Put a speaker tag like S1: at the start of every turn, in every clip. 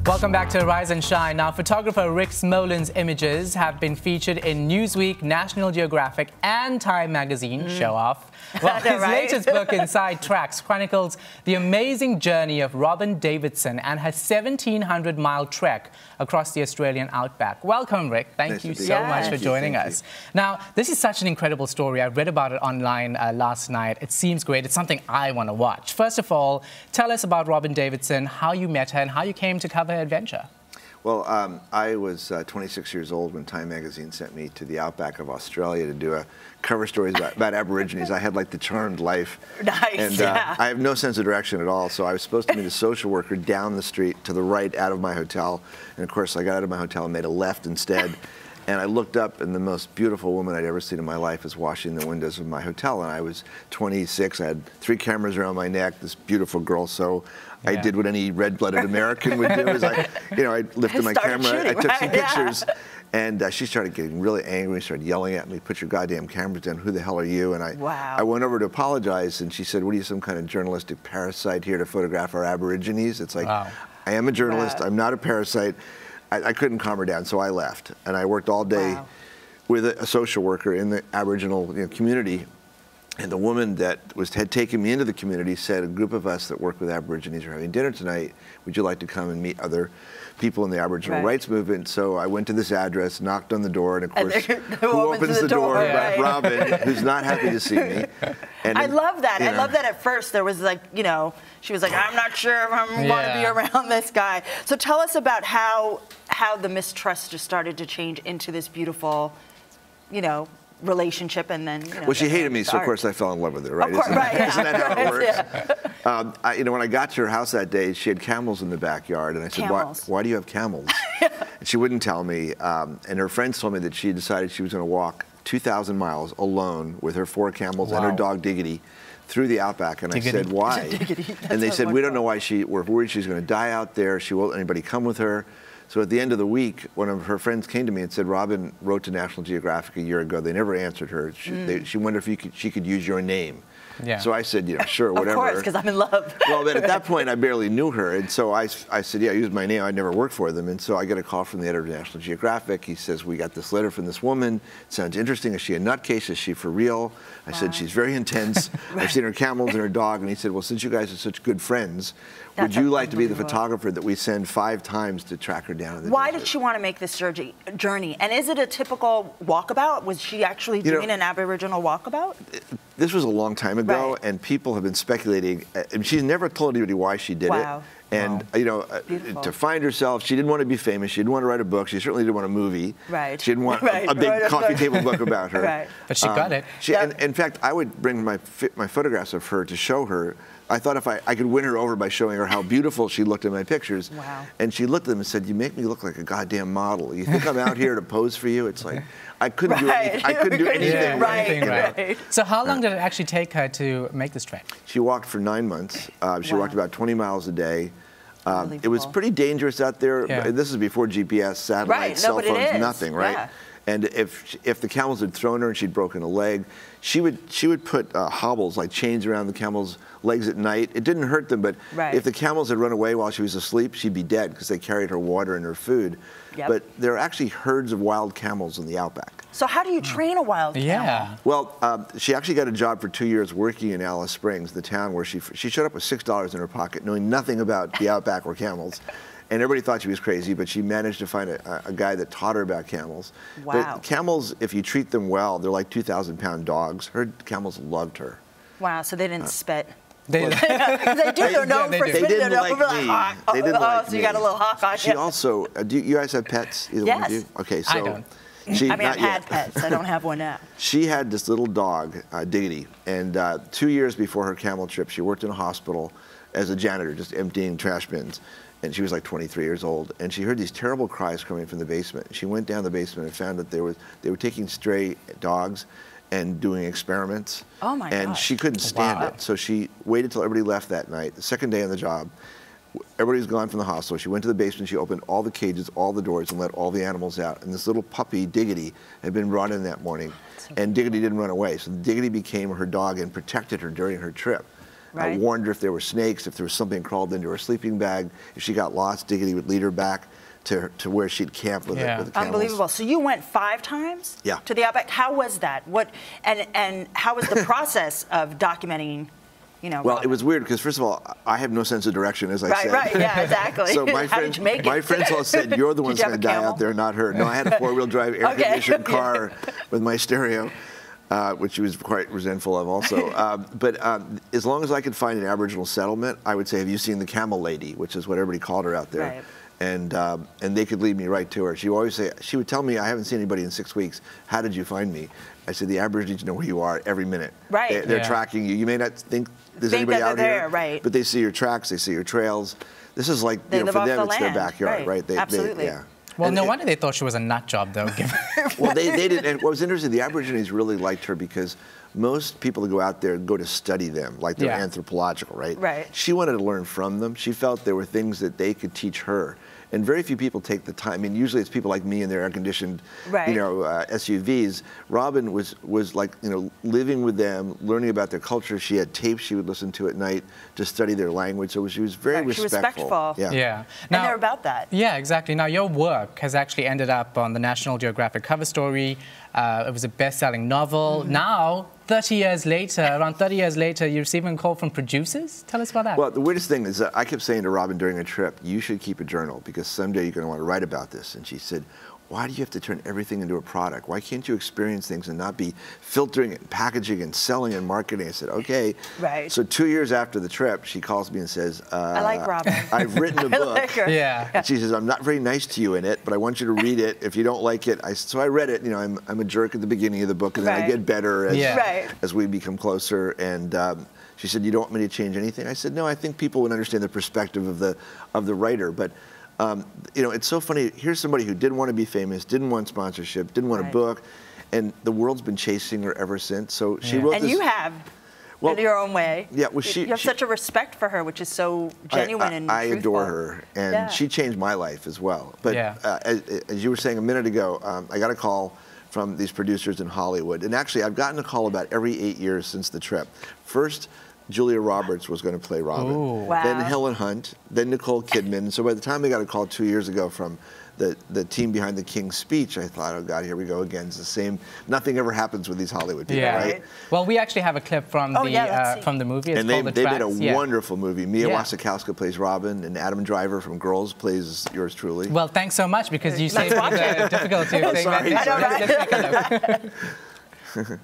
S1: Welcome back to Rise and Shine. Now, photographer Rick Smolan's images have been featured in Newsweek, National Geographic, and Time magazine. Show off. Well, his latest book, Inside Tracks, chronicles the amazing journey of Robyn Davidson and her 1,700-mile trek across the Australian Outback. Welcome, Rick. Thank you so much for joining us. Now, this is such an incredible story. I read about it online last night. It seems great. It's something I want to watch. First of all, tell us about Robyn Davidson, how you met her, and how you came to cover her adventure.
S2: Well, I was 26 years old when Time magazine sent me to the outback of Australia to do a cover stories about Aborigines. I had like the charmed life.
S3: Nice,
S2: and I have no sense of direction at all, so I was supposed to meet a social worker down the street to the right out of my hotel. And of course, I got out of my hotel and made a left instead. And I looked up, and the most beautiful woman I'd ever seen in my life was washing the windows of my hotel. And I was 26. I had 3 cameras around my neck, this beautiful girl. So I did what any red-blooded American would do. Is I lifted my camera, I took some pictures, and she started getting really angry, started yelling at me, "Put your goddamn cameras down, who the hell are you?" And I went over to apologize, and she said, "What are you, some kind of journalistic parasite here to photograph our Aborigines?" It's like, I am a journalist, I'm not a parasite. I couldn't calm her down, so I left. And I worked all day with a social worker in the Aboriginal community. And the woman that had taken me into the community said, "A group of us that work with Aborigines are having dinner tonight. Would you like to come and meet other people in the Aboriginal rights movement?" So I went to this address, knocked on the door, and of course, who opens the door? But Robyn, who's not happy to see me. And
S3: I love that. I love that at first there was like, she was like, "I'm not sure if I want to be around this guy." So tell us about how the mistrust just started to change into this beautiful, relationship, and then
S2: well, she hated me, so of course I fell in love with her, right?
S3: Of course,
S2: Isn't that how it works? When I got to her house that day, she had camels in the backyard, and I said, "Why do you have camels?" And she wouldn't tell me. And her friends told me that she decided she was going to walk 2,000 miles alone with her 4 camels and her dog Diggity through the outback. And I said, "Why?" And they said, "We don't know why. We're worried she's going to die out there. She won't let anybody come with her." So at the end of the week, one of her friends came to me and said, "Robyn wrote to National Geographic a year ago. They never answered her. She wondered if she could use your name." So I said, "Sure, whatever."
S3: Of course, because I'm in love.
S2: Well, but at that point, I barely knew her. And so I said, "Yeah, use my name. I'd never worked for them." And so I get a call from the editor of National Geographic. He says, "We got this letter from this woman. Sounds interesting. Is she a nutcase? Is she for real?" I said, "She's very intense. I've seen her camels and her dog." And he said, "Well, since you guys are such good friends, would you like to be the photographer that we send 5 times to track her down in the
S3: Why
S2: desert?"
S3: did she want to make this journey? And is it a typical walkabout? Was she actually doing an Aboriginal walkabout?
S2: This was a long time ago, and people have been speculating. And she's never told anybody why she did it. And, to find herself, she didn't want to be famous. She didn't want to write a book. She certainly didn't want a movie. She didn't want a big coffee table book about her.
S1: But she got it.
S2: In fact, I would bring my photographs of her to show her. I thought if I could win her over by showing her how beautiful she looked in my pictures. And she looked at them and said, "You make me look like a goddamn model. You think I'm out here to pose for you?" It's like, I couldn't do anything. I couldn't do anything
S1: right. So how long did it actually take her to make this trek?
S2: She walked for 9 months. She walked about 20 miles a day. It was pretty dangerous out there. This is before GPS, satellites, cell phones, nothing, right? And if the camels had thrown her and she'd broken a leg, she would put hobbles, like chains around the camels' legs at night. It didn't hurt them, but if the camels had run away while she was asleep, she'd be dead because they carried her water and her food. But there are actually herds of wild camels in the outback.
S3: So how do you train a wild camel?
S2: Well, she actually got a job for 2 years working in Alice Springs, the town where she showed up with $6 in her pocket, knowing nothing about the outback or camels. And everybody thought she was crazy, but she managed to find a guy that taught her about camels. But camels, if you treat them well, they're like 2,000-pound dogs. Her camels loved her.
S3: Wow, so they didn't spit.
S2: They
S3: do. They're known for spitting.
S2: They didn't like me. They didn't like me.
S3: So you got a little hawk on you.
S2: She also, do you guys have pets? Either one of you? Okay, so
S1: I don't.
S3: I've had pets. I don't have one now.
S2: She had this little dog, Diggity, and 2 years before her camel trip, she worked in a hospital as a janitor, just emptying trash bins. And she was like 23 years old, and she heard these terrible cries coming from the basement. She went down the basement and found that they were taking stray dogs and doing experiments.
S3: Oh my God.
S2: And she couldn't stand it, so she waited till everybody left that night. The second day on the job, everybody was gone from the hospital. She went to the basement, she opened all the cages, all the doors, and let all the animals out. And this little puppy, Diggity, had been brought in that morning, and Diggity didn't run away. So Diggity became her dog and protected her during her trip.
S3: Right.
S2: warned her if there were snakes, if there was something crawled into her sleeping bag. If she got lost, Diggity would lead her back to where she'd camp with, with the camels.
S3: Unbelievable. So you went 5 times to the Outback. How was that? And how was the process of documenting, you know?
S2: Well, it was weird because, first of all, I have no sense of direction, as I said.
S3: Right, yeah, exactly.
S2: So my
S3: How did you make it?
S2: My friends all said, you're the one's going to die out there, not her. No, I had a 4-wheel drive air-conditioned car with my stereo, which she was quite resentful of also. But as long as I could find an Aboriginal settlement, I would say, have you seen the Camel Lady, which is what everybody called her out there.
S3: Right.
S2: And they could lead me right to her. She would always say, she would tell me, I haven't seen anybody in 6 weeks. How did you find me? I said, the Aborigines know where you are every minute.
S3: Right.
S2: They're tracking you. You may not think there's anybody out here,
S3: right.
S2: but they see your tracks, they see your trails. This is like,
S3: they live
S2: for
S3: off
S2: them,
S3: the
S2: it's
S3: land.
S2: their backyard, right?
S3: Absolutely.
S1: Well, and no wonder they thought she was a nut job, though.
S2: Well, they did. And what was interesting, the Aborigines really liked her because most people that go out there go to study them, like they're anthropological, right?
S3: Right.
S2: She wanted to learn from them. She felt there were things that they could teach her. And very few people take the time. I mean, usually it's people like me in their air-conditioned, SUVs. Robyn was like, living with them, learning about their culture. She had tapes she would listen to at night to study their language. So she was very respectful.
S3: She was respectful.
S1: Yeah.
S3: Now, and they're about that.
S1: Yeah, exactly. Now, your work has actually ended up on the National Geographic cover story. It was a best-selling novel. Now, 30 years later, around 30 years later, you're receiving a call from producers? Tell us about that.
S2: Well, the weirdest thing is that I kept saying to Robyn during a trip, you should keep a journal because someday you're going to want to write about this. And she said, why do you have to turn everything into a product? Why can't you experience things and not be filtering it and packaging and selling and marketing? I said, okay.
S3: Right.
S2: So 2 years after the trip, she calls me and says,
S3: I like Robyn.
S2: I've written a book.
S3: Like her.
S1: Yeah.
S2: And she says, I'm not very nice to you in it, but I want you to read it. If you don't like it, so I read it. I'm a jerk at the beginning of the book, and then I get better as we become closer. And she said, you don't want me to change anything? I said, no, I think people would understand the perspective of the writer. But it's so funny. Here's somebody who didn't want to be famous, didn't want sponsorship, didn't want a book, and the world's been chasing her ever since. So she wrote this.
S3: And you have, in your own way.
S2: Yeah, well,
S3: you have such a respect for her, which is so genuine and
S2: I
S3: truthful.
S2: adore her, and she changed my life as well. But as you were saying a minute ago, I got a call from these producers in Hollywood, and actually I've gotten a call about every 8 years since the trip. First, Julia Roberts was going to play Robyn.
S1: Ooh.
S3: Wow.
S2: Then Helen Hunt, then Nicole Kidman. So by the time I got a call 2 years ago from the team behind the King's Speech, I thought, oh God, here we go again. It's the same. Nothing ever happens with these Hollywood people, right?
S1: Well, we actually have a clip from the movie. It's
S2: and
S1: called
S2: they made a wonderful movie. Mia Wasikowska plays Robyn, and Adam Driver from Girls plays yours truly.
S1: Well, thanks so much because you saved me the difficulty of saying
S2: sorry.
S1: that. Let's take a look.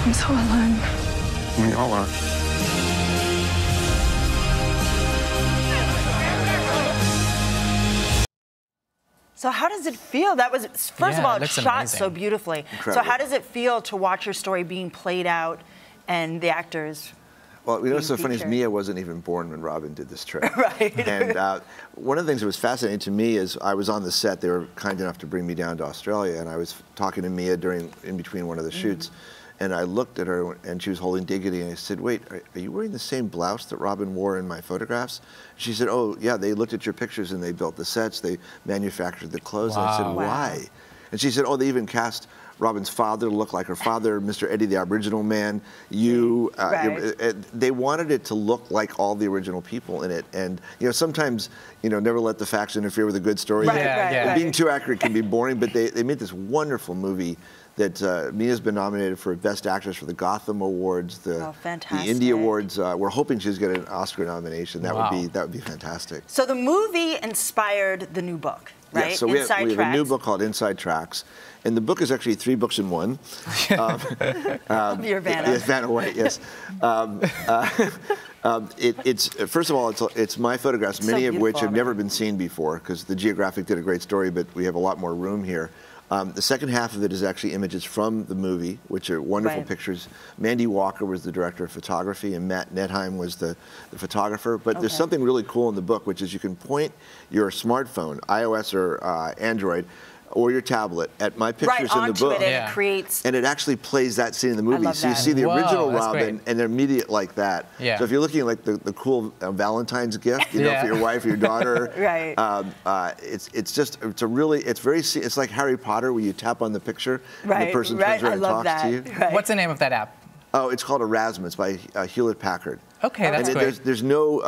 S4: I'm so alone.
S5: We all are.
S3: So how does it feel? That was, first of all, it's shot
S1: amazing.
S3: so beautifully.
S2: Incredible.
S3: So how does it feel to watch your story being played out and the actors?
S2: Well, what's so funny is Mia wasn't even born when Robyn did this trip.
S3: Right.
S2: And one of the things that was fascinating to me is I was on the set. They were kind enough to bring me down to Australia, and I was talking to Mia in between one of the shoots. And I looked at her, and she was holding Diggity, and I said, wait, are you wearing the same blouse that Robyn wore in my photographs? She said, oh, yeah, they looked at your pictures, and they built the sets, they manufactured the clothes.
S1: Wow.
S2: And I said, why? And she said, oh, they even cast Robyn's father to look like her father, Mr. Eddie, the Aboriginal man. They wanted it to look like all the original people in it. And, sometimes, never let the facts interfere with a good story. Being too accurate can be boring, but they made this wonderful movie that Mia's been nominated for Best Actress for the Gotham Awards, the Indie Awards. We're hoping she's getting an Oscar nomination. That would be fantastic.
S3: So the movie inspired the new book, right?
S2: Yeah, so we have a new book called Inside Tracks. And the book is actually 3 books in one.
S3: Your Vanna.
S2: Yes, Vanna White, yes. It's first of all, it's my photographs, many of which have never been seen before, because the Geographic did a great story, but we have a lot more room here. The second half of it is actually images from the movie, which are wonderful pictures. Mandy Walker was the director of photography, and Matt Netheim was the photographer. But there's something really cool in the book, which is you can point your smartphone, iOS or Android, or your tablet at my pictures in the book,
S3: and it creates,
S2: and it actually plays that scene in the movie. So you see the original Robyn, and they're immediate like that. So if you're looking at like the cool Valentine's gift, you know, for your wife or your daughter, it's like Harry Potter, where you tap on the picture and the person turns around and talks to you.
S1: What's the name of that app?
S2: Oh, it's called Erasmus by Hewlett Packard.
S1: Okay, that's great.
S2: There's no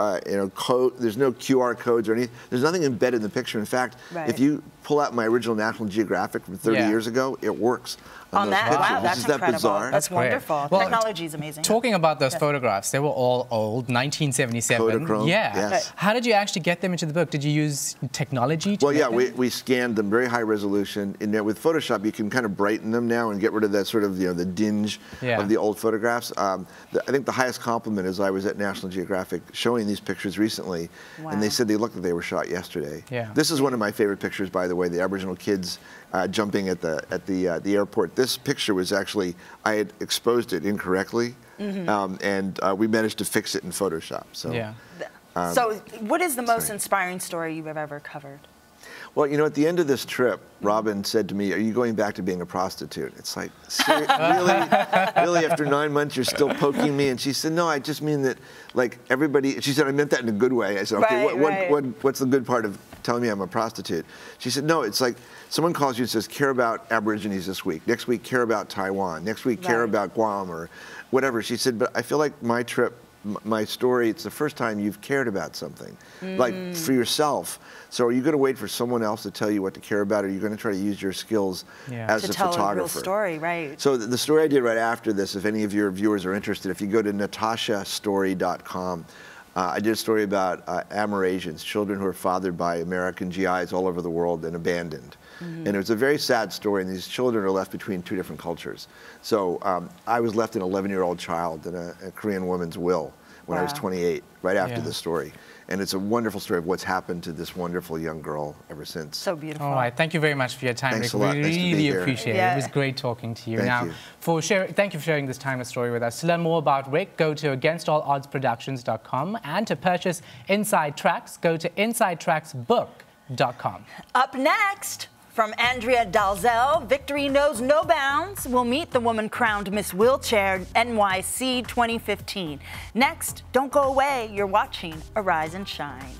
S2: code, there's no QR codes or anything. There's nothing embedded in the picture. In fact, if you pull out my original National Geographic from 30 years ago, it works on those pictures.
S3: Wow, that's incredible.
S2: That bizarre?
S3: That's wonderful.
S1: Well,
S3: technology is amazing.
S1: Talking about those photographs, they were all old, 1977.
S2: Kodachrome, yes.
S1: How did you actually get them into the book? Did you use technology to make them?
S2: we scanned them, very high resolution. And there with Photoshop, you can kind of brighten them now and get rid of that sort of the dinge of the old photographs. I think the highest compliment is I was at National Geographic showing these pictures recently, and they said they looked like they were shot yesterday. This is one of my favorite pictures, by the way, the Aboriginal kids jumping at the airport. This picture was actually, I had exposed it incorrectly, and we managed to fix it in Photoshop. So,
S3: so what is the most inspiring story you've ever covered?
S2: Well, you know, at the end of this trip, Robyn said to me, "Are you going back to being a prostitute?" It's like, really, after 9 months, you're still poking me? And she said, "No, I just mean that, like, everybody," she said, "I meant that in a good way." I said, "Okay, what's the good part of telling me I'm a prostitute?" She said, "No, it's like someone calls you and says, care about Aborigines this week. Next week, care about Taiwan. Next week, care about Guam or whatever." She said, "But I feel like my trip, my story, it's the first time you've cared about something, like for yourself. So are you going to wait for someone else to tell you what to care about, or are you going to try to use your skills as a photographer?" To tell a real story, right. So the story I did right after this, if any of your viewers are interested, if you go to natashastory.com, I did a story about Amerasians, children who are fathered by American GIs all over the world and abandoned. And it was a very sad story, and these children are left between two different cultures. So I was left an 11-year-old child in a Korean woman's will when I was 28, right after this story. And it's a wonderful story of what's happened to this wonderful young girl ever since.
S3: So beautiful.
S1: All right, thank you very much for your time,
S2: Thanks
S1: Rick.
S2: a lot.
S1: We
S2: Nice to be
S1: really
S2: here.
S1: appreciate it. It was great talking to you.
S2: Thank you.
S1: Thank you for sharing this timeless story with us. To learn more about Rick, go to againstalloddesproductions.com, and to purchase Inside Tracks, go to insidetracksbook.com.
S3: Up next, from Andrea Dalzell, Victory Knows No Bounds. We'll meet the woman crowned Miss Wheelchair NYC 2015. Next, don't go away. You're watching Arise and Shine.